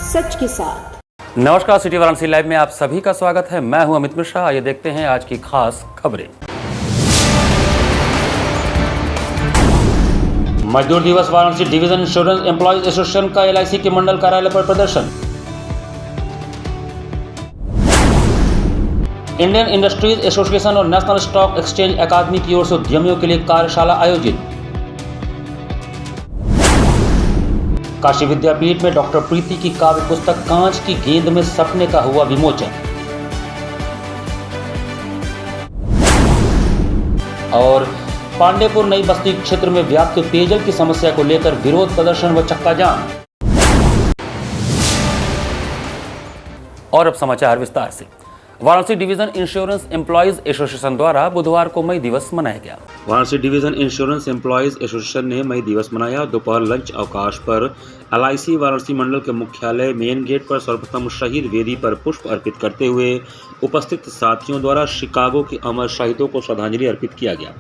सच के साथ। नमस्कार, सिटी वाराणसी लाइव में आप सभी का स्वागत है। मैं हूं अमित मिश्रा। आइए देखते हैं आज की खास खबरें। मजदूर दिवस, Varanasi division insurance employees association का एलआईसी के मंडल कार्यालय पर प्रदर्शन। इंडियन इंडस्ट्रीज एसोसिएशन और नेशनल स्टॉक एक्सचेंज अकादमी की ओर से उद्यमियों के लिए कार्यशाला आयोजित। काशी विद्यापीठ में डॉक्टर प्रीति की काव्य पुस्तक कांच की गेंद में सपने का हुआ विमोचन। और पांडेपुर नई बस्ती क्षेत्र में व्याप्त पेयजल की समस्या को लेकर विरोध प्रदर्शन व चक्का जाम। और अब समाचार विस्तार से। Varanasi division insurance employees association द्वारा बुधवार को मई दिवस मनाया गया। Varanasi division insurance employees association ने मई दिवस मनाया। दोपहर लंच अवकाश पर एलआईसी वाराणसी मंडल के मुख्यालय मेन गेट पर सर्वप्रथम शहीद वेदी पर पुष्प अर्पित करते हुए उपस्थित साथियों द्वारा शिकागो के अमर शहीदों को श्रद्धांजलि अर्पित किया गया।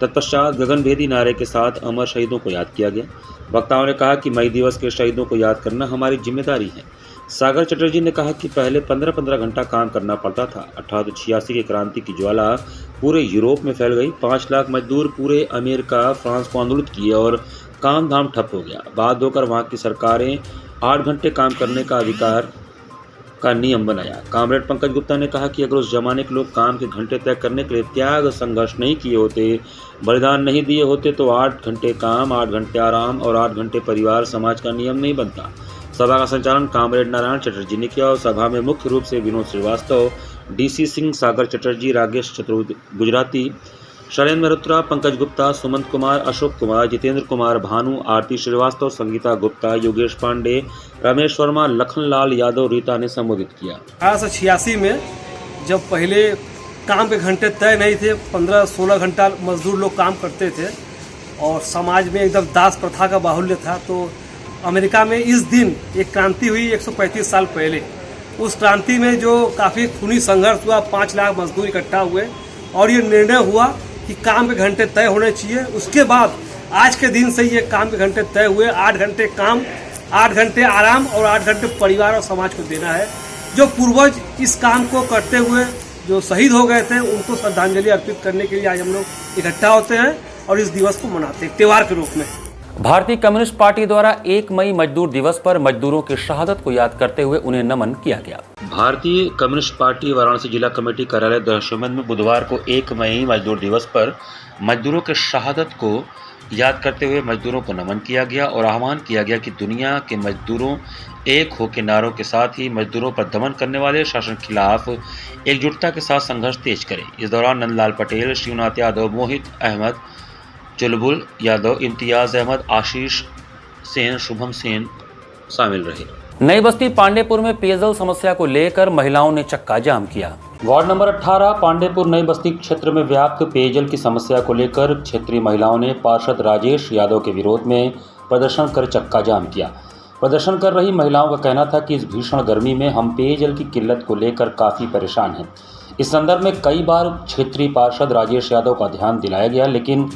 तत्पश्चात गगनभेदी नारे के साथ अमर शहीदों को याद किया गया। वक्ताओं ने कहा कि मई दिवस के शहीदों को याद करना हमारी जिम्मेदारी है। सागर चटर्जी ने कहा कि पहले 15-15 घंटा काम करना पड़ता था। 1886 की क्रांति की ज्वाला पूरे यूरोप में फैल गई। 5 लाख मजदूर पूरे अमेरिका, फ्रांस को आंदोलित किए और काम धाम ठप हो गया। बात होकर वहाँ की सरकारें 8 घंटे काम करने का अधिकार का नियम बनाया। कॉमरेड पंकज गुप्ता ने कहा कि अगर उस जमाने के लोग काम के घंटे तय करने के लिए त्याग संघर्ष नहीं किए होते, बलिदान नहीं दिए होते तो 8 घंटे काम, 8 घंटे आराम और 8 घंटे परिवार समाज का नियम नहीं बनता। सभा का संचालन कॉमरेड नारायण चटर्जी ने किया और सभा में मुख्य रूप से विनोद श्रीवास्तव, डीसी सिंह, सागर चटर्जी, राजेश चतुर्वेदी गुजराती, शैलेंद्र मेहरोत्रा, पंकज गुप्ता, सुमंत कुमार, अशोक कुमार, जितेंद्र कुमार, भानु, आरती श्रीवास्तव, संगीता गुप्ता, योगेश पांडे, रमेश वर्मा, लखनलाल यादव, रीता ने संबोधित किया। 1886 में जब पहले काम के घंटे तय नहीं थे, 15-16 घंटा मजदूर लोग काम करते थे और समाज में एकदम दास प्रथा का बाहुल्य था, तो अमेरिका में इस दिन एक क्रांति हुई 135 साल पहले। उस क्रांति में जो काफ़ी खूनी संघर्ष हुआ, 5 लाख मजदूर इकट्ठा हुए और ये निर्णय हुआ कि काम के घंटे तय होने चाहिए। उसके बाद आज के दिन से ये काम के घंटे तय हुए। 8 घंटे काम, 8 घंटे आराम और 8 घंटे परिवार और समाज को देना है। जो पूर्वज इस काम को करते हुए जो शहीद हो गए थे, उनको श्रद्धांजलि अर्पित करने के लिए आज हम लोग इकट्ठा होते हैं और इस दिवस को मनाते हैं त्योहार के रूप में। भारतीय कम्युनिस्ट पार्टी द्वारा 1 मई मजदूर दिवस पर मजदूरों की शहादत को याद करते हुए उन्हें नमन किया गया। भारतीय कम्युनिस्ट पार्टी वाराणसी जिला कमेटी कार्यालय दशमन में बुधवार को 1 मई मजदूर दिवस पर मजदूरों के शहादत को याद करते हुए मजदूरों को नमन किया गया और आह्वान किया गया कि दुनिया के मजदूरों एक हो के नारों के साथ ही मजदूरों पर दमन करने वाले शासन के खिलाफ एकजुटता के साथ संघर्ष तेज करें। इस दौरान नंदलाल पटेल, शिवनाथ यादव, मोहित अहमद, चुलबुल यादव, इम्तियाज अहमद, आशीष सेन, शुभम सेन शामिल रहे। नई बस्ती पांडेपुर में पेयजल समस्या को लेकर महिलाओं ने चक्का जाम किया। वार्ड नंबर 18 पांडेपुर नई बस्ती क्षेत्र में व्याप्त पेयजल की समस्या को लेकर क्षेत्रीय महिलाओं ने पार्षद राजेश यादव के विरोध में प्रदर्शन कर चक्का जाम किया। प्रदर्शन कर रही महिलाओं का कहना था कि इस भीषण गर्मी में हम पेयजल की किल्लत को लेकर काफ़ी परेशान हैं। इस संदर्भ में कई बार क्षेत्रीय पार्षद राजेश यादव का ध्यान दिलाया गया, लेकिन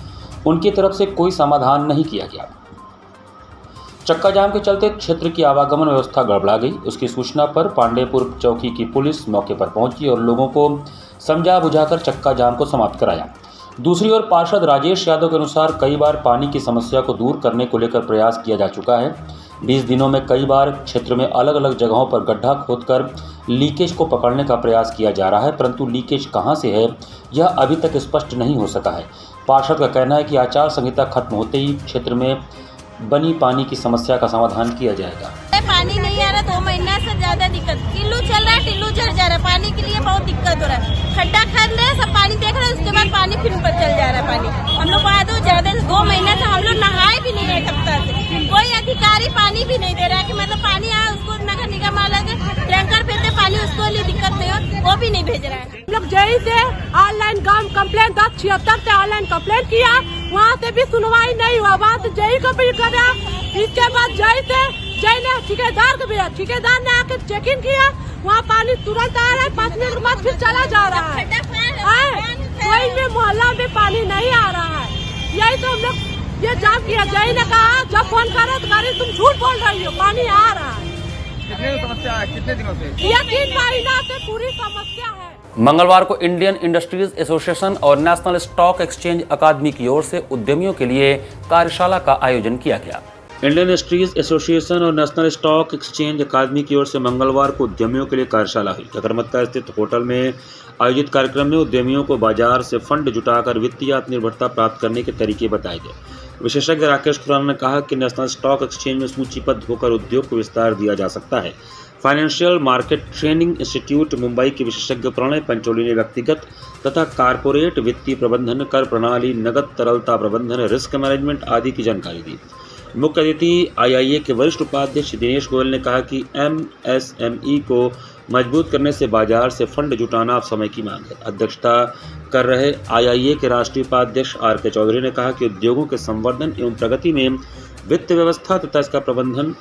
उनकी तरफ से कोई समाधान नहीं किया गया। चक्का जाम के चलते क्षेत्र की आवागमन व्यवस्था गड़बड़ा गई। उसकी सूचना पर पांडेपुर चौकी की पुलिस मौके पर पहुंची और लोगों को समझा बुझाकर चक्का जाम को समाप्त कराया। दूसरी ओर पार्षद राजेश यादव के अनुसार कई बार पानी की समस्या को दूर करने को लेकर प्रयास किया जा चुका है। 20 दिनों में कई बार क्षेत्र में अलग अलग जगहों पर गड्ढा खोदकर लीकेज को पकड़ने का प्रयास किया जा रहा है, परंतु लीकेज कहां से है यह अभी तक स्पष्ट नहीं हो सका है। पार्षद का कहना है कि आचार संहिता खत्म होते ही क्षेत्र में बनी पानी की समस्या का समाधान किया जाएगा। पानी नहीं आ रहा, 2 महीना से ज्यादा दिक्कत। टिल्लू चल रहा है, टिल्लू झड़ जा रहा है, पानी के लिए बहुत दिक्कत हो रहा है। खड्डा खान रहे सब पानी देख रहे हैं, उसके बाद पानी फिर ऊपर चल जा रहा है। पानी हम लोग को ज्यादा 2 महीना से हम लोग नहाए भी नहीं रहे कब से। कोई अधिकारी पानी भी नहीं दे रहा है कि मतलब पानी आया उसको नगर निगम वाला से टैंकर भेजते पानी, उसको लिए दिक्कत नहीं हो, वो भी नहीं भेज रहा है। हम लोग जय से ऑनलाइन काम कम्प्लेन 1076 से ऑनलाइन कम्प्लेन किया, वहाँ से भी सुनवाई नहीं हुआ। वहाँ से जय को भी करा, इसके बाद जय ने ठेकेदार को भेजा, ठेकेदार ने आके चेक इन किया, वहाँ पानी तुरंत आ रहा है, 5 मिनट के बाद फिर चला जा रहा है। कोई भी मोहल्ला में पानी नहीं आ रहा है। यही तो हम लोग ये जाम किया। जय ने कहा जब फोन करो तो गाड़ी तुम झूठ बोल रही हो, पानी आ रहा है। कितने समस्या है, कितने दिनों से? ये 3 महीना से पूरी समस्या है। मंगलवार को इंडियन इंडस्ट्रीज एसोसिएशन और नेशनल स्टॉक एक्सचेंज अकादमी की ओर से उद्यमियों के लिए कार्यशाला का आयोजन किया गया। इंडियन इंडस्ट्रीज एसोसिएशन और नेशनल स्टॉक एक्सचेंज अकादमी की ओर से मंगलवार को उद्यमियों के लिए कार्यशाला हुई। अगरमत्ता स्थित होटल में आयोजित कार्यक्रम में उद्यमियों को बाजार से फंड जुटाकर वित्तीय आत्मनिर्भरता प्राप्त करने के तरीके बताए गए। विशेषज्ञ राकेश खुराना ने कहा कि नेशनल स्टॉक एक्सचेंज में सूचीबद्ध होकर उद्योग को विस्तार दिया जा सकता है। Financial market training institute Mumbai के विशेषज्ञ प्रणय पंचोली ने व्यक्तिगत तथा कारपोरेट वित्तीय प्रबंधन, कर प्रणाली, नगद तरलता प्रबंधन, रिस्क मैनेजमेंट आदि की जानकारी दी। मुख्य अतिथि आईआईए के वरिष्ठ उपाध्यक्ष दिनेश गोयल ने कहा कि एमएसएमई को मजबूत करने से बाजार से फंड जुटाना अब समय की मांग है। अध्यक्षता कर रहे आईआईए के राष्ट्रीय उपाध्यक्ष आर.के. चौधरी ने कहा कि उद्योगों के संवर्धन एवं प्रगति में वित्त व्यवस्था तथा इसका प्रबंधन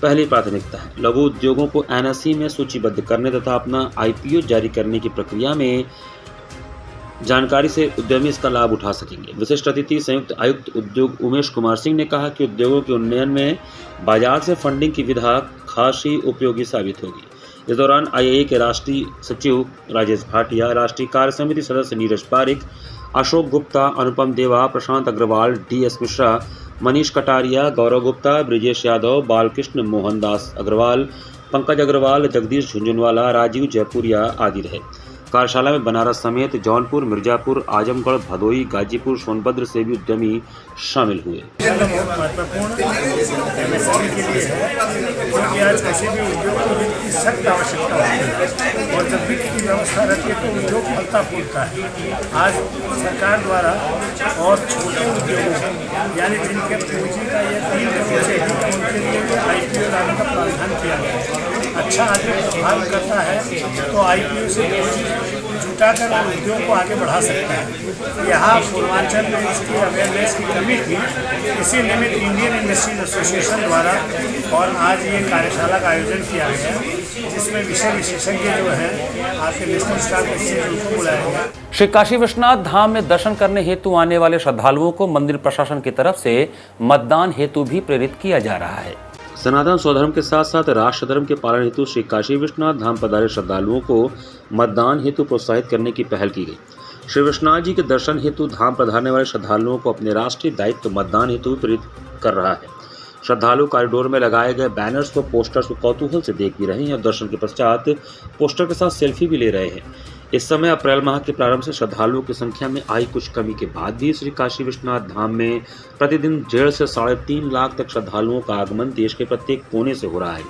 पहली प्राथमिकता है। लघु उद्योगों को एनएसई में सूचीबद्ध करने तथा अपना आईपीओ जारी करने की प्रक्रिया में जानकारी से उद्यमी इसका लाभ उठा सकेंगे। विशिष्ट अतिथि संयुक्त आयुक्त उद्योग उमेश कुमार सिंह ने कहा कि उद्योगों के उन्नयन में बाजार से फंडिंग की विधा खासी उपयोगी साबित होगी। इस दौरान आईआईए के राष्ट्रीय सचिव राजेश भाटिया, राष्ट्रीय कार्य समिति सदस्य नीरज पारिक, अशोक गुप्ता, अनुपम देवा, प्रशांत अग्रवाल, डीएस मिश्रा, मनीष कटारिया, गौरव गुप्ता, ब्रिजेश यादव, बालकृष्ण मोहनदास अग्रवाल, पंकज अग्रवाल, जगदीश झुंझुनवाला, राजीव जयपुरिया आदि रहे। कार्यशाला में बनारस समेत जौनपुर, मिर्जापुर, आजमगढ़, भदोई, गाजीपुर, सोनभद्र से भी उद्यमी शामिल हुए। महत्वपूर्ण एमएसएमई के लिए है, क्योंकि आज किसी भी उद्योग को वित्त की सख्त आवश्यकता होती है और जब वित्त की व्यवस्था रहती है तो उद्योग फलता फूलता है। आज सरकार द्वारा और छोटे उद्योगों यानी जिनके पूंजी का ये 3 करोड़ से अधिक है उनके लिए भी आईपीओ लाने का प्रावधान किया गया है। अच्छा आदमी प्रभाव करता है तो आईपीओ से जुटाकर और उद्योग को आगे बढ़ा सकता है। यहाँ पूर्वांचल में इसकी अवेयरनेस की कमी थी, इसी निमित्त इंडियन इंडस्ट्रीज एसोसिएशन द्वारा और आज ये कार्यशाला का आयोजन किया गया है, जिसमें विषय विशेषज्ञ जो हैं आपके नेशनल स्टॉक एक्सचेंज उनको बुलाया गया। श्री काशी विश्वनाथ धाम में दर्शन करने हेतु आने वाले श्रद्धालुओं को मंदिर प्रशासन की तरफ से मतदान हेतु भी प्रेरित किया जा रहा है। सनातन स्वधर्म के साथ साथ राष्ट्र धर्म के पालन हेतु श्री काशी विश्वनाथ धाम पधारे श्रद्धालुओं को मतदान हेतु प्रोत्साहित करने की पहल की गई। श्री विश्वनाथ जी के दर्शन हेतु धाम पधारने वाले श्रद्धालुओं को अपने राष्ट्रीय दायित्व मतदान हेतु प्रेरित कर रहा है। श्रद्धालु कॉरिडोर में लगाए गए बैनर्स व पोस्टर्स को कौतूहल से देख भी रहे हैं और दर्शन के पश्चात पोस्टर के साथ सेल्फी भी ले रहे हैं। इस समय अप्रैल माह के प्रारंभ से श्रद्धालुओं की संख्या में आई कुछ कमी के बाद भी श्री काशी विश्वनाथ धाम में प्रतिदिन 1.5 से 3.5 लाख तक श्रद्धालुओं का आगमन देश के प्रत्येक कोने से हो रहा है।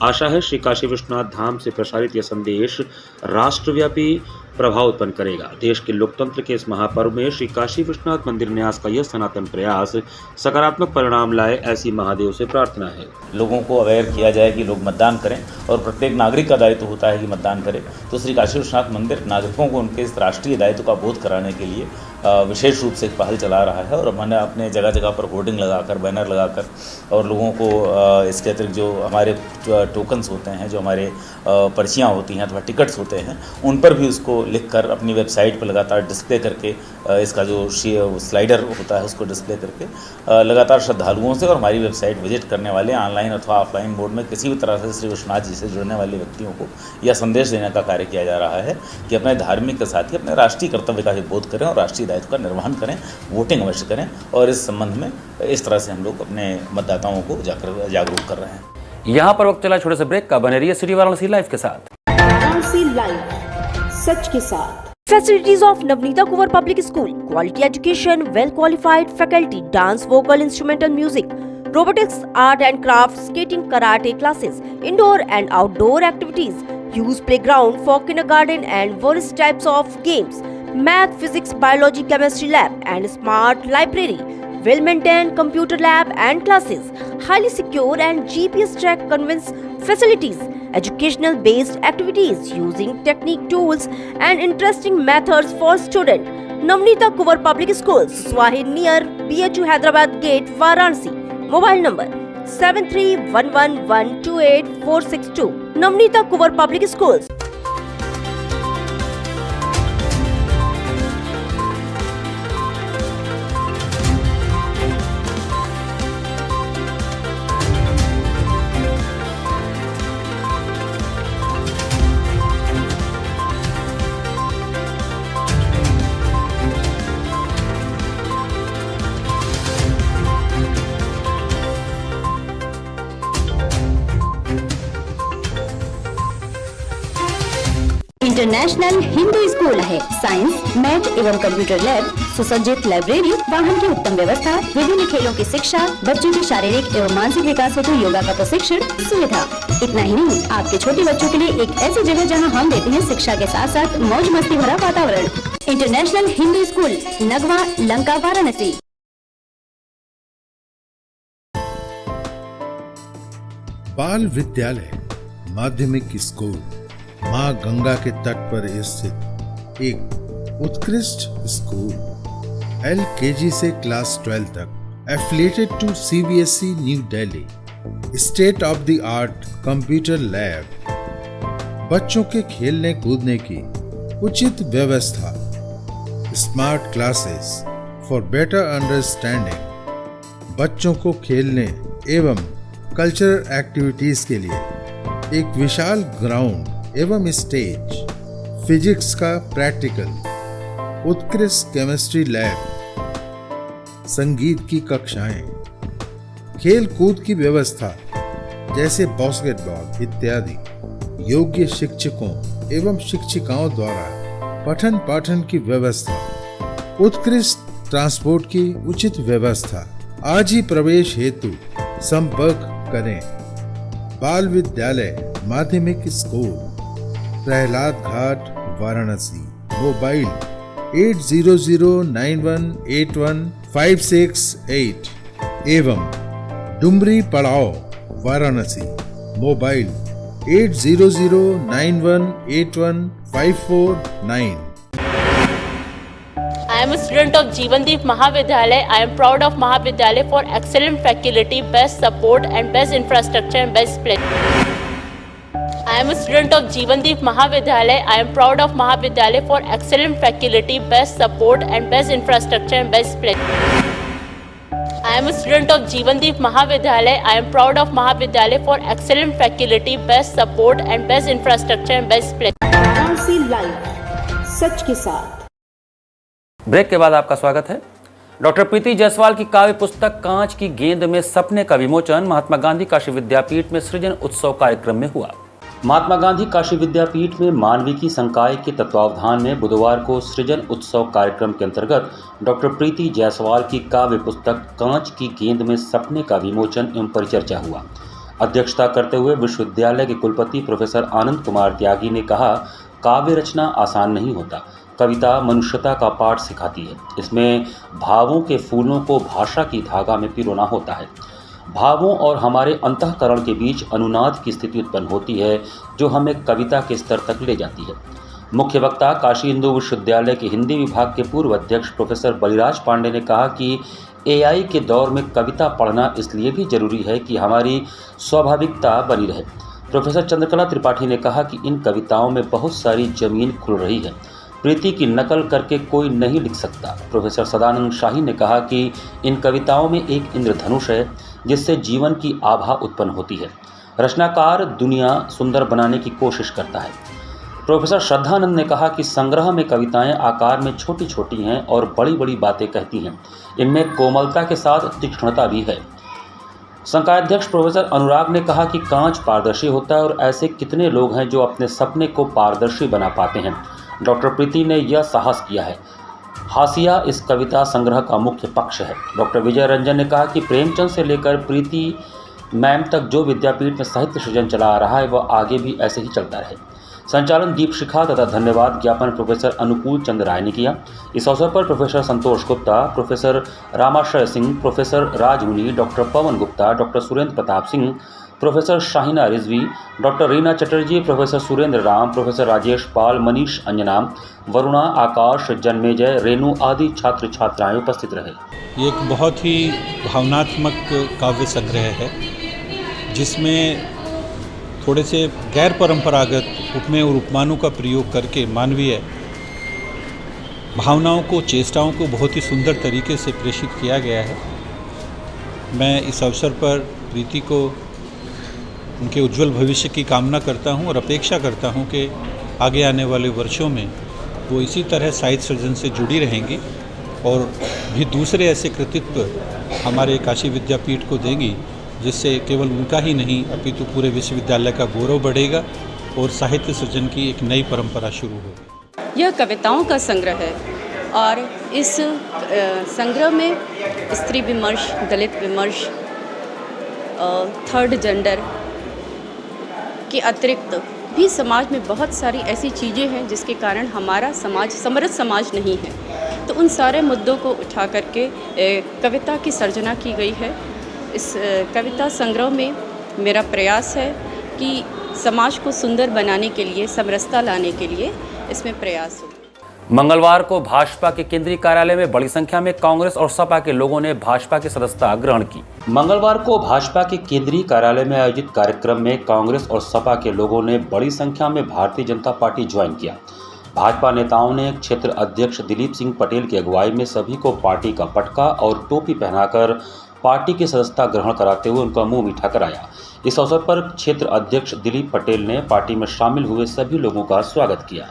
आशा है श्री काशी विश्वनाथ धाम से प्रसारित यह संदेश राष्ट्रव्यापी प्रभाव उत्पन्न करेगा। देश के लोकतंत्र के इस महापर्व में श्री काशी विश्वनाथ मंदिर न्यास का यह सनातन प्रयास सकारात्मक परिणाम लाए, ऐसी महादेव से प्रार्थना है। लोगों को अवेयर किया जाए कि लोग मतदान करें और प्रत्येक नागरिक का दायित्व होता है कि मतदान करें। तो श्री काशी विश्वनाथ मंदिर नागरिकों को उनके इस राष्ट्रीय दायित्व का बोध कराने के लिए विशेष रूप से एक पहल चला रहा है और मैंने अपने जगह जगह पर होर्डिंग लगाकर, बैनर लगाकर और लोगों को इसके अतिरिक्त जो हमारे टोकन्स होते हैं, जो हमारे पर्चियाँ होती हैं अथवा टिकट्स होते हैं, उन पर भी उसको लिखकर अपनी वेबसाइट पर लगातार डिस्प्ले करके इसका जो स्लाइडर होता है उसको डिस्प्ले करके लगातार श्रद्धालुओं से और हमारी वेबसाइट विजिट करने वाले ऑनलाइन अथवा ऑफलाइन मोड में किसी भी तरह से श्री विश्वनाथ जी से जुड़ने वाले व्यक्तियों को यह संदेश देने का कार्य किया जा रहा है कि अपने धार्मिक के साथ ही अपने राष्ट्रीय कर्तव्य का बोध करें और राष्ट्रीय दायित्व का निर्वहन करें, वोटिंग अवश्य करें। और इस संबंध में इस तरह से हम लोग अपने मतदाताओं को जागरूक कर रहे हैं। यहाँ पर वक्त चला छोटे से ब्रेक का। बने रहिए सिटी वाराणसी लाइव के साथ। वाराणसी लाइव, सच के साथ। Facilities of Navneeta Kuvar Public School: quality education, well qualified faculty, dance, vocal, instrumental music, robotics, art and craft, skating, karate classes, indoor and outdoor activities, use playground for kindergarten and various types of games, math, physics, biology, chemistry lab and smart library, well maintained computer lab and classes, highly secure and GPS track convince facilities, educational based activities using technique tools and interesting methods for students. Navneeta Kuvar Public School, Swahi near BHU Hyderabad Gate, Varanasi. Mobile number 7311128462. Navneeta Kuvar Public Schools. International Hindu school है। Science, math एवं computer lab, सुसज्जित library, वाहन की उत्तम व्यवस्था, विभिन्न खेलों की शिक्षा, बच्चों के शारीरिक एवं मानसिक विकास हेतु योगा का प्रशिक्षण सुविधा। इतना ही नहीं, आपके छोटे बच्चों के लिए एक ऐसी जगह जहां हम देते हैं शिक्षा के साथ साथ मौज मस्ती भरा वातावरण। International Hindu school, Nagwa, Lanka, Varanasi. बाल विद्यालय माध्यमिक स्कूल मां गंगा के तट पर स्थित एक उत्कृष्ट स्कूल। LKG से क्लास 12 तक affiliated to CBSE new Delhi. State of the art computer lab, बच्चों के खेलने कूदने की उचित व्यवस्था, smart classes for better understanding, बच्चों को खेलने एवं कल्चरल एक्टिविटीज के लिए एक विशाल ग्राउंड एवं स्टेज, फिजिक्स का प्रैक्टिकल, उत्कृष्ट केमिस्ट्री लैब, संगीत की कक्षाएं, खेल कूद की व्यवस्था जैसे बास्केटबॉल इत्यादि, योग्य शिक्षकों एवं शिक्षिकाओं द्वारा पठन पाठन की व्यवस्था, उत्कृष्ट ट्रांसपोर्ट की उचित व्यवस्था। आज ही प्रवेश हेतु संपर्क करें। बाल विद्यालय माध्यमिक स्कूल, प्रहलाद घाट, वाराणसी। मोबाइल 8009181568 एवं डुमरी पड़ाव, Varanasi. Mobile 8009181549। I am a student of Jeevandeep Mahavidyalaya. I am proud of Mahavidyalaya for excellent faculty, best support and best infrastructure and best place. I am a student of Jeevandeep Mahavidyalaya. I am proud of Mahavidyalaya for excellent faculty, best support and best infrastructure and best place. I am a student of Jeevandeep Mahavidyalaya. I am proud of Mahavidyalaya for excellent faculty, best support and best infrastructure and best place. Varanasi live, सच के साथ। Break के बाद आपका स्वागत है। Doctor प्रीति जायसवाल की काव्य पुस्तक कांच की गेंद में सपने का विमोचन महात्मा गांधी काशी विद्यापीठ में सृजन उत्सव कार्यक्रम में हुआ। महात्मा गांधी काशी विद्यापीठ में मानविकी संकाय के तत्वावधान में बुधवार को सृजन उत्सव कार्यक्रम के अंतर्गत डॉक्टर प्रीति जायसवाल की काव्य पुस्तक कांच की गेंद में सपने का विमोचन एवं परिचर्चा हुआ। अध्यक्षता करते हुए विश्वविद्यालय के कुलपति प्रोफेसर आनंद कुमार त्यागी ने कहा, काव्य रचना आसान नहीं होता। कविता मनुष्यता का पाठ सिखाती है। इसमें भावों के फूलों को भाषा की धागा में पिरोना होता है। भावों और हमारे अंतःकरण के बीच अनुनाद की स्थिति उत्पन्न होती है जो हमें कविता के स्तर तक ले जाती है। मुख्य वक्ता काशी हिंदू विश्वविद्यालय के हिंदी विभाग के पूर्व अध्यक्ष प्रोफेसर बलिराज पांडे ने कहा कि AI के दौर में कविता पढ़ना इसलिए भी जरूरी है कि हमारी स्वाभाविकता बनी रहे। प्रोफेसर चंद्रकला त्रिपाठी ने कहा कि इन कविताओं में बहुत सारी जमीन खुल रही है, प्रीति की नकल करके कोई नहीं लिख सकता। प्रोफेसर सदानंद शाही ने कहा कि इन कविताओं में एक इंद्रधनुष है जिससे जीवन की आभा उत्पन्न होती है। रचनाकार दुनिया सुंदर बनाने की कोशिश करता है। प्रोफेसर श्रद्धानंद ने कहा कि संग्रह में कविताएं आकार में छोटी छोटी हैं और बड़ी बड़ी बातें कहती हैं। इनमें कोमलता के साथ तीक्ष्णता भी है। संकायाध्यक्ष प्रोफेसर अनुराग ने कहा कि कांच पारदर्शी होता है और ऐसे कितने लोग हैं जो अपने सपने को पारदर्शी बना पाते हैं। डॉक्टर प्रीति ने यह साहस किया है। हासिया इस कविता संग्रह का मुख्य पक्ष है। डॉक्टर विजय रंजन ने कहा कि प्रेमचंद से लेकर प्रीति मैम तक जो विद्यापीठ में साहित्य सृजन चला आ रहा है वह आगे भी ऐसे ही चलता रहे। संचालन दीप शिखा तथा धन्यवाद ज्ञापन प्रोफेसर अनुकूल चंद राय ने किया। इस अवसर पर professor Santosh Gupta, professor Ramashray Singh, professor Rajmuni, doctor Pawan Gupta, doctor Surendra Pratap Singh, professor Shahina Rizvi, doctor Reena Chatterjee, professor Surendra Ram, professor Rajesh Pal, Manish Anjana, Varuna, Akash, Janmejay, Renu आदि छात्र छात्राएं उपस्थित रहे। ये एक बहुत ही भावनात्मक काव्य संग्रह है जिसमें थोड़े से गैर परंपरागत उपमेय और उपमानों का प्रयोग करके मानवीय भावनाओं को, चेष्टाओं को बहुत ही सुंदर तरीके से प्रेषित किया गया है। मैं इस अवसर पर प्रीति को उनके उज्जवल भविष्य की कामना करता हूं और अपेक्षा करता हूं कि आगे आने वाले वर्षों में वो इसी तरह साहित्य सृजन से जुड़ी रहेंगी और भी दूसरे ऐसे कृतित्व हमारे काशी विद्यापीठ को देंगी जिससे केवल उनका ही नहीं अपितु पूरे विश्वविद्यालय का गौरव बढ़ेगा और साहित्य सृजन की एक नई परंपरा शुरू होगी। यह कविताओं का संग्रह है और इस संग्रह में स्त्री विमर्श, दलित विमर्श, थर्ड जेंडर के अतिरिक्त भी समाज में बहुत सारी ऐसी चीज़ें हैं जिसके कारण हमारा समाज समृद्ध समाज नहीं है। तो उन सारे मुद्दों को उठा करके कविता की सर्जना की गई है। इस कविता संग्रह में मेरा प्रयास है कि समाज को सुंदर बनाने के लिए, समरसता लाने के लिए इसमें प्रयास हो। मंगलवार को भाजपा के केंद्रीय कार्यालय में बड़ी संख्या में कांग्रेस और सपा के लोगों ने भाजपा की सदस्यता ग्रहण की। मंगलवार को भाजपा के केंद्रीय कार्यालय में आयोजित कार्यक्रम में कांग्रेस और सपा के लोगों ने बड़ी संख्या में भारतीय जनता पार्टी ज्वाइन किया। भाजपा नेताओं ने क्षेत्र अध्यक्ष दिलीप सिंह पटेल की अगुवाई में सभी को पार्टी का पटका और टोपी पहनाकर पार्टी की सदस्यता ग्रहण कराते हुए उनका मुंह मीठा कराया। इस अवसर पर क्षेत्र अध्यक्ष दिलीप पटेल ने पार्टी में शामिल हुए सभी लोगों का स्वागत किया।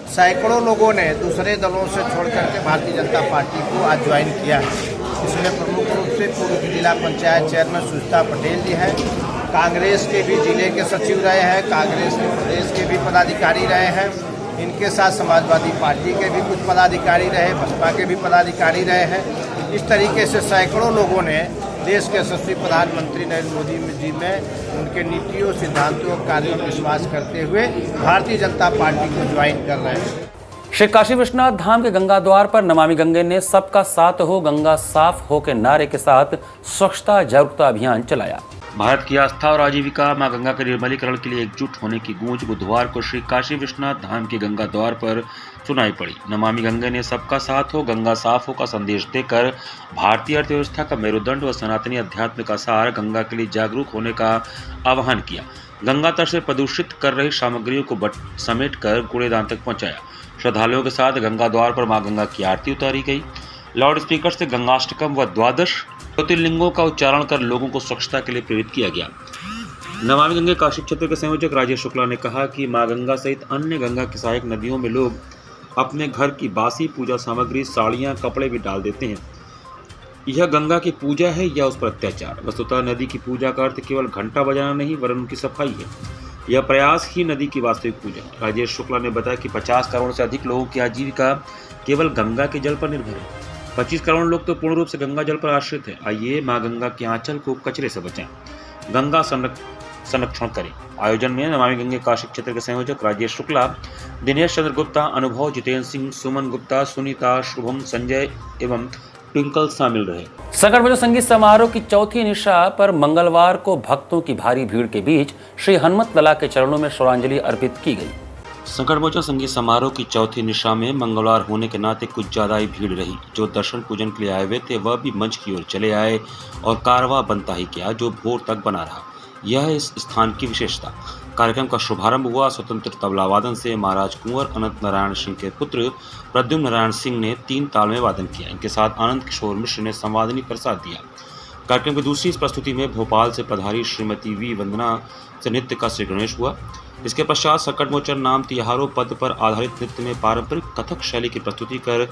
सैकड़ों लोगों ने दूसरे दलों से छोड़कर के भारतीय जनता पार्टी को आज ज्वाइन किया है। इसमें प्रमुख रूप से पूर्व जिला पंचायत चेयरमैन सुचिता पटेल जी हैं, कांग्रेस के भी जिले के सचिव रहे हैं, कांग्रेस के प्रदेश के भी पदाधिकारी रहे हैं, इनके साथ समाजवादी पार्टी के भी कुछ पदाधिकारी रहे, बसपा के भी पदाधिकारी रहे हैं। इस तरीके से सैकड़ों लोगों ने देश के यशस्वी प्रधानमंत्री नरेंद्र मोदी जी में उनके नीतियों, सिद्धांतों और कार्यों में विश्वास करते हुए भारतीय जनता पार्टी को ज्वाइन कर रहे हैं। श्री काशी विश्वनाथ धाम के गंगा द्वार पर नमामि गंगे ने सबका साथ हो, गंगा साफ हो के नारे के साथ स्वच्छता जागरूकता अभियान चलाया। भारत की आस्था और आजीविका मां गंगा के निर्मलीकरण के लिए एकजुट होने की गूंज बुधवार को श्री काशी विश्वनाथ धाम के गंगा द्वार पर सुनाई पड़ी। नमामि गंगे ने सबका साथ हो, गंगा साफ हो का संदेश देकर भारतीय अर्थव्यवस्था का मेरुदंड व सनातनी अध्यात्म का सार गंगा के लिए जागरूक होने का आह्वान किया। गंगा तट से प्रदूषित कर रही सामग्रियों को समेट कर कूड़ेदान तक पहुंचाया। श्रद्धालुओं के साथ गंगा द्वार पर मां गंगा की आरती उतारी गई। लाउड स्पीकर से गंगाष्टकम व द्वादश ज्योतिर्लिंगों का उच्चारण कर लोगों को स्वच्छता के लिए प्रेरित किया गया। नमामि गंगे काशी क्षेत्र के संयोजक राजेश शुक्ला ने कहा कि मां गंगा सहित अन्य गंगा की सहायक नदियों में लोग अपने घर की बासी पूजा सामग्री, साड़ियां, कपड़े भी डाल देते हैं। यह गंगा की पूजा है या उस पर अत्याचार? वस्तुतः नदी की पूजा का अर्थ केवल घंटा बजाना नहीं वरन उनकी सफाई है। यह प्रयास ही नदी की वास्तविक पूजा है। राजेश शुक्ला ने बताया कि 50 करोड़ से अधिक लोगों की आजीविका केवल गंगा के जल पर निर्भर है। 25 करोड़ लोग तो पूर्ण रूप से गंगा जल पर आश्रित है। आइए मां गंगा के आंचल को कचरे से बचाएं, गंगा संरक्षण करें। आयोजन में नमामि गंगे काशी क्षेत्र के संयोजक राजेश शुक्ला, दिनेश चंद्र गुप्ता, अनुभव, जितेंद्र सिंह, सुमन गुप्ता, सुनीता, शुभम, संजय एवं ट्विंकल शामिल रहे। संकट मोचन संगीत समारोह की चौथी निशा पर मंगलवार को भक्तों की भारी भीड़ के बीच श्री हनुमत लला के चरणों में श्रद्धांजलि अर्पित की गई। संकट मोचन संगीत समारोह की चौथी निशा में मंगलवार होने के नाते कुछ ज्यादा ही भीड़ रही। जो दर्शन पूजन के लिए आए हुए थे वह भी मंच की ओर चले आए और कारवां बनता ही गया जो भोर तक बना रहा। यह है इस स्थान की विशेषता। कार्यक्रम का शुभारंभ हुआ स्वतंत्र तबला वादन से। महाराज कुंवर अनंत नारायण सिंह के पुत्र प्रद्युम्न नारायण सिंह ने 3 ताल में वादन किया। इनके साथ आनंद किशोर मिश्र ने संवादनी प्रसाद दिया। कार्यक्रम की दूसरी प्रस्तुति में भोपाल से पधारी श्रीमती वी वंदना से नृत्य का श्री गणेश हुआ। इसके पश्चात संकट मोचन नाम तिहारो पद पर आधारित नृत्य में पारंपरिक कथक शैली की प्रस्तुति कर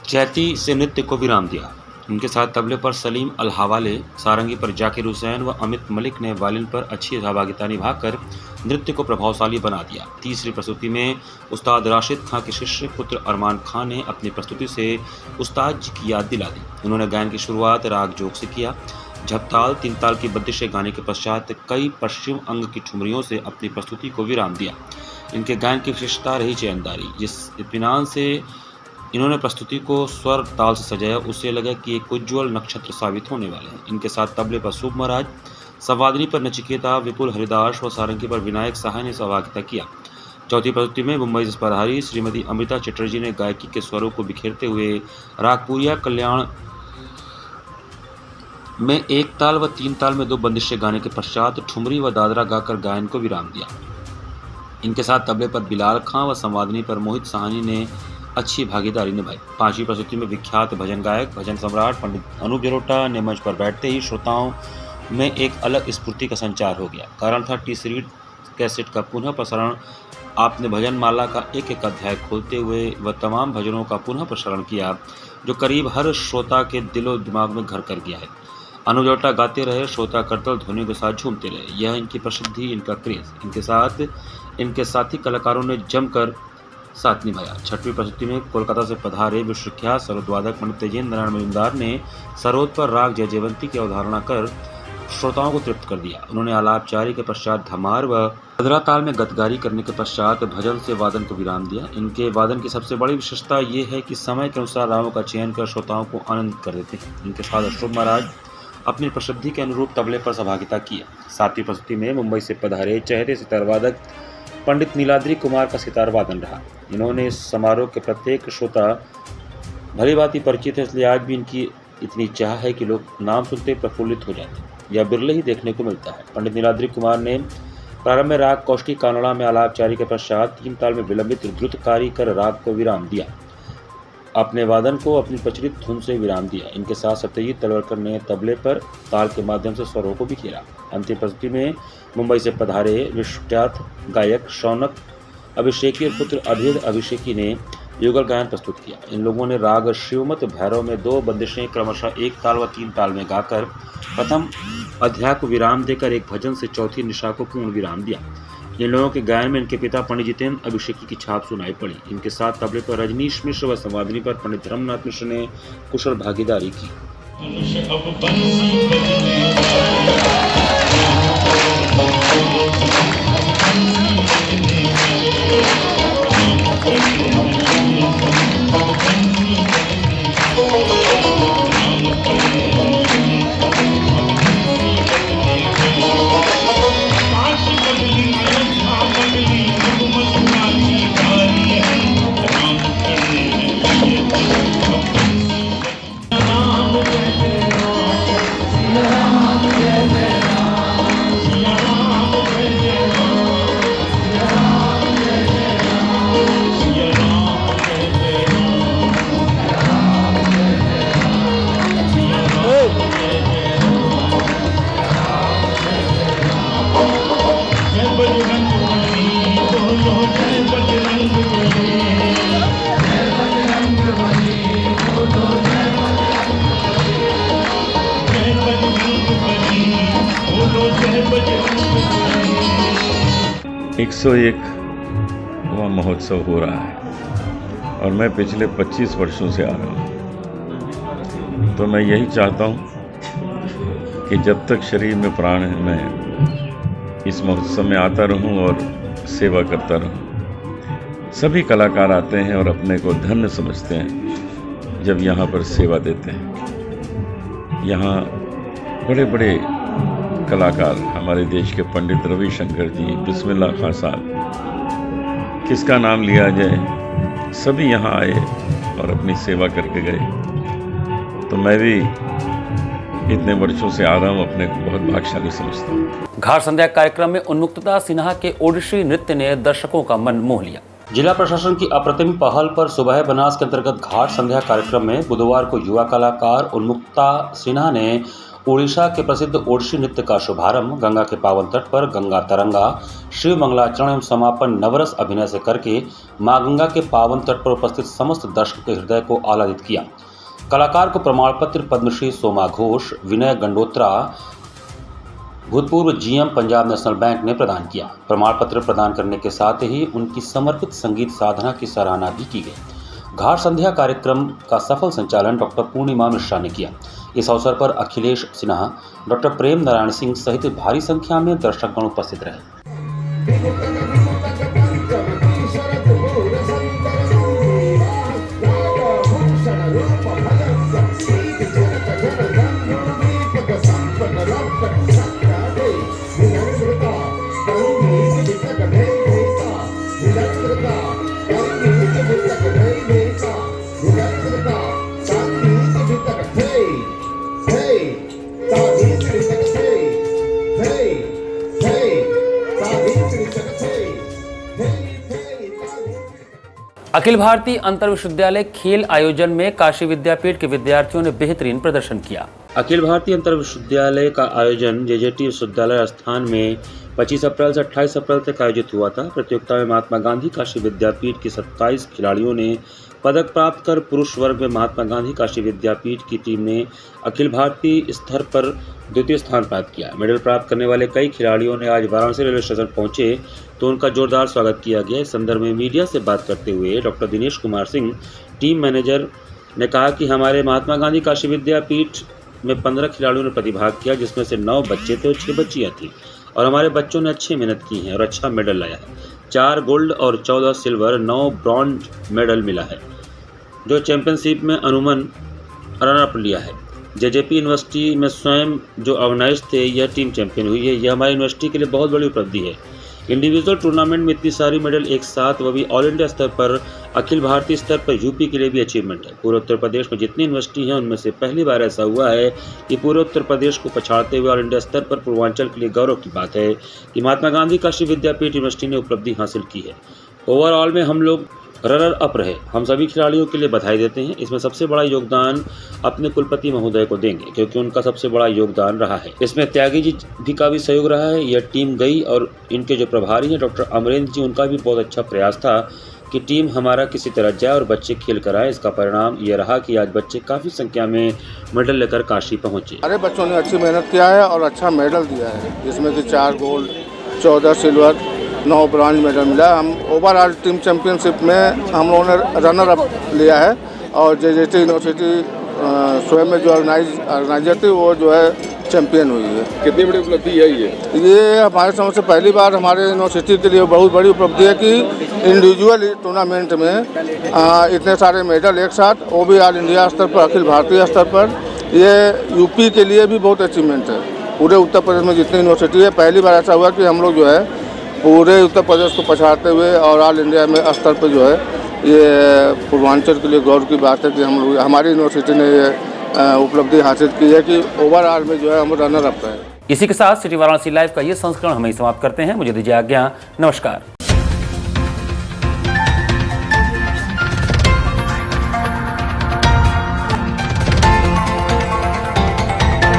चैती से नृत्य को विराम दिया। उनके साथ तबले पर सलीम अलहवाले, सारंगी पर जाकिर हुसैन व अमित मलिक ने वायलिन पर अच्छी सहभागिता निभाकर नृत्य को प्रभावशाली बना दिया। तीसरी प्रस्तुति में उस्ताद राशिद खां के शिष्य पुत्र अरमान खां ने अपनी प्रस्तुति से उस्ताद जी की याद दिला दी। उन्होंने गायन की शुरुआत राग जोग से किया। झपताल, 3 ताल की बंदिशें गाने के पश्चात कई पश्चिम अंग की ठुमरियों से अपनी प्रस्तुति को विराम दिया। इनके गायन की विशेषता रही चैनदारी। जिस इत्मीनान से इन्होंने प्रस्तुति को स्वर ताल से सजाया उससे लगा कि एक उज्ज्वल नक्षत्र साबित होने वाले हैं। इनके साथ तबले पर शुभ महाराज, संवादनी पर नचिकेता, विपुल हरिदास व सारंगी पर विनायक सहाय ने सहभागिता किया। चौथी प्रस्तुति में मुंबई से पधारी श्रीमती अमृता चटर्जी ने गायकी के स्वरों को बिखेरते हुए रागपुरिया कल्याण में 1 ताल व 3 ताल में 2 बंदिशें गाने के पश्चात ठुमरी व दादरा गाकर गायन को विराम दिया। इनके साथ तबले पर बिलाल खां व संवादनी पर मोहित साहनी ने अच्छी भागीदारी निभाई। 5वीं प्रस्तुति में विख्यात भजन गायक, भजन सम्राट पंडित अनूप जलोटा ने मंच पर बैठते ही श्रोताओं में एक अलग स्फूर्ति का संचार हो गया। कारण था टी सीरीज कैसेट का पुनः प्रसारण। आपने भजन माला का एक अध्याय खोलते हुए व तमाम भजनों का पुनः प्रसारण किया जो करीब हर श्रोता के दिलो दिमाग में घर कर गया है। अनुजौटा गाते रहे, श्रोता करतल ध्वनियों के साथ झूमते रहे। यह इनकी प्रसिद्धि, इनका क्रेज। इनके साथी कलाकारों ने जमकर साथ निभाया। छठवीं प्रस्तुति में कोलकाता से पधारे विश्वविख्यात सरोदवादक पंडित तेजेंद्र नारायण मजूमदार ने सरोद पर राग जय जयवंती की अवधारणा कर श्रोताओं को तृप्त कर दिया। उन्होंने आलापचारी के पश्चात धमार व बदरा ताल में गतगारी करने के पश्चात भजन से वादन को विराम दिया। इनके वादन की सबसे बड़ी विशेषता ये है कि समय के अनुसार रागों का चयन कर श्रोताओं को आनंदित कर देते हैं। इनके साथ अशोक महाराज अपनी प्रसिद्धि के अनुरूप तबले पर सहभागिता किया। सातवीं प्रस्तुति में मुंबई से पधारे चेहरे सितार वादक पंडित नीलाद्री कुमार का सितार वादन रहा। इन्होंने इस समारोह के प्रत्येक श्रोता भली भांति परिचित है, इसलिए आज भी इनकी इतनी चाह है कि लोग नाम सुनते प्रफुल्लित हो जाते हैं। यह बिरले ही देखने को मिलता है। पंडित नीलाद्री कुमार ने प्रारंभ में राग कौशिकी कानड़ा में आलापचारी के पश्चात 3 ताल में विलंबित द्रुतकारी कर राग को विराम दिया। अपने वादन को अपनी प्रचलित धुन से विराम दिया। इनके साथ सत्यजीत तलवलकर ने तबले पर ताल के माध्यम से स्वरों को बिखेरा। अंतिम प्रस्तुति में मुंबई से पधारे विश्वविख्यात गायक शौनक अभिषेकी और पुत्र अभेद अभिषेकी ने युगल गायन प्रस्तुत किया। इन लोगों ने राग शिवमत भैरव में 2 बंदिशें क्रमशः 1 ताल व 3 ताल में गाकर प्रथम अध्याय को विराम देकर एक भजन से चौथी निशा को पूर्ण विराम दिया। इन लोगों के गायन में इनके पिता पंडित जितेंद्र अभिषेकी की छाप सुनाई पड़ी। इनके साथ तबले पर रजनीश मिश्र व संवादनी पर पंडित धर्मनाथ मिश्र ने कुशल भागीदारी की। वह महोत्सव हो रहा है और मैं पिछले 25 वर्षों से आ रहा हूँ। तो मैं यही चाहता हूँ कि जब तक शरीर में प्राण है मैं इस महोत्सव में आता रहूँ और सेवा करता रहूँ। सभी कलाकार आते हैं और अपने को धन्य समझते हैं जब यहाँ पर सेवा देते हैं। यहाँ बड़े बड़े कलाकार हमारे देश के पंडित रविशंकर जी, बिस्मिल्लाह खां साहब, किसका नाम लिया जाए, सभी यहाँ आए और अपनी सेवा करके गए। तो मैं भी इतने वर्षों से आ रहा हूँ, अपने को बहुत भाग्यशाली समझता हूँ। घाट संध्या कार्यक्रम में उन्मुक्तता सिन्हा के ओडिसी नृत्य ने दर्शकों का मन मोह लिया। जिला प्रशासन की अप्रतिम पहल पर सुबह बनास के अंतर्गत घाट संध्या कार्यक्रम में बुधवार को युवा कलाकार उन्मुक्ता सिन्हा ने उड़ीसा के प्रसिद्ध ओडिसी नृत्य का शुभारंभ गंगा के पावन तट पर गंगा तरंगा, शिव मंगलाचरण एवं समापन नवरस अभिनय से करके मां गंगा के पावन तट पर उपस्थित समस्त दर्शकों के हृदय को आह्लादित किया। कलाकार को प्रमाण पत्र पद्मश्री सोमा घोष, विनय गंडोत्रा, भूतपूर्व जीएम पंजाब नेशनल बैंक ने प्रदान किया। प्रमाण पत्र प्रदान करने के साथ ही उनकी समर्पित संगीत साधना की सराहना भी की गई। घाट संध्या कार्यक्रम का सफल संचालन डॉक्टर पूर्णिमा मिश्रा ने किया। इस अवसर पर अखिलेश सिन्हा, डॉक्टर प्रेम नारायण सिंह सहित भारी संख्या में दर्शकगण उपस्थित रहे। अखिल भारतीय अंतर विश्वविद्यालय खेल आयोजन में काशी विद्यापीठ के विद्यार्थियों ने बेहतरीन प्रदर्शन किया। अखिल भारतीय अंतर विश्वविद्यालय का आयोजन जेजेटी विश्वविद्यालय स्थान में 25 अप्रैल से 28 अप्रैल तक आयोजित हुआ था। प्रतियोगिता में महात्मा गांधी काशी विद्यापीठ के 27 खिलाड़ियों ने पदक प्राप्त कर पुरुष वर्ग में महात्मा गांधी काशी विद्यापीठ की टीम ने अखिल भारतीय स्तर पर द्वितीय स्थान प्राप्त किया। मेडल प्राप्त करने वाले कई खिलाड़ियों ने आज वाराणसी रेलवे स्टेशन पहुंचे तो उनका जोरदार स्वागत किया गया। इस संदर्भ में मीडिया से बात करते हुए doctor Dinesh Kumar Singh, team manager, ने कहा कि हमारे महात्मा गांधी काशी विद्यापीठ में 15 खिलाड़ियों ने प्रतिभाग किया, जिसमें से 9 बच्चे थे और 6 बच्चियां थी और हमारे बच्चों ने अच्छी मेहनत की है और अच्छा मेडल लाया है। 4 गोल्ड और 14 सिल्वर, 9 ब्रॉन्ज मेडल मिला है, जो चैंपियनशिप में अनूमन रनर लिया है। जेजेपी यूनिवर्सिटी में स्वयं जो ऑर्गेनाइज थे, यह टीम चैंपियन हुई है। यह हमारी यूनिवर्सिटी के लिए बहुत बड़ी उपलब्धि है। इंडिविजुअल टूर्नामेंट में इतनी सारी मेडल एक साथ, वह भी ऑल इंडिया स्तर पर, अखिल भारतीय स्तर पर यूपी के लिए भी अचीवमेंट है। पूरे उत्तर प्रदेश में जितनी यूनिवर्सिटी हैं उनमें से पहली बार ऐसा हुआ है कि पूरे उत्तर प्रदेश को पछाड़ते हुए ऑल इंडिया स्तर पर पूर्वांचल के लिए गौरव की बात है कि महात्मा गांधी काशी विद्यापीठ यूनिवर्सिटी ने उपलब्धि हासिल की है। ओवरऑल में हम लोग रनर अप रहे। हम सभी खिलाड़ियों के लिए बधाई देते हैं। इसमें सबसे बड़ा योगदान अपने कुलपति महोदय को देंगे, क्योंकि उनका सबसे बड़ा योगदान रहा है। इसमें त्यागी जी भी का भी सहयोग रहा है। यह टीम गई और इनके जो प्रभारी हैं डॉक्टर अमरेंद्र जी, उनका भी बहुत अच्छा प्रयास था कि टीम हमारा किसी तरह जाए और बच्चे खेल कर आए। इसका परिणाम यह रहा कि आज बच्चे काफ़ी संख्या में मेडल लेकर काशी पहुँचे। अरे बच्चों ने अच्छी मेहनत किया है और अच्छा मेडल दिया है, जिसमें कि 4 गोल्ड, 14 सिल्वर, 9 ब्रॉन्ज मेडल मिला। हम ओवरऑल टीम चैंपियनशिप में हम लोगों ने रनर अप लिया है और जेजेटी यूनिवर्सिटी स्वयं में जो ऑर्गेनाइजर थी वो जो है चैंपियन हुई है। कितनी बड़ी उपलब्धि है ये हमारे समझ से पहली बार हमारे यूनिवर्सिटी के लिए बहुत बड़ी उपलब्धि है कि इंडिविजुअल टूर्नामेंट में इतने सारे मेडल एक साथ, वो भी ऑल इंडिया स्तर पर, अखिल भारतीय स्तर पर। ये यूपी के लिए भी बहुत अचीवमेंट है। पूरे उत्तर प्रदेश में जितनी यूनिवर्सिटी है, पहली बार ऐसा हुआ कि हम लोग जो है पूरे उत्तर प्रदेश को पछाड़ते हुए और ऑल इंडिया में स्तर पर जो है, ये पूर्वांचल के लिए गौरव की बात है कि हम लोग, हमारी यूनिवर्सिटी ने ये उपलब्धि हासिल की है कि ओवरऑल में जो है हम रनर अप है। इसी के साथ सिटी वाराणसी लाइव का ये संस्करण हम समाप्त करते हैं। मुझे दीजिए आज्ञा। नमस्कार।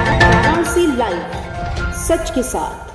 वाराणसी लाइव, सच के साथ।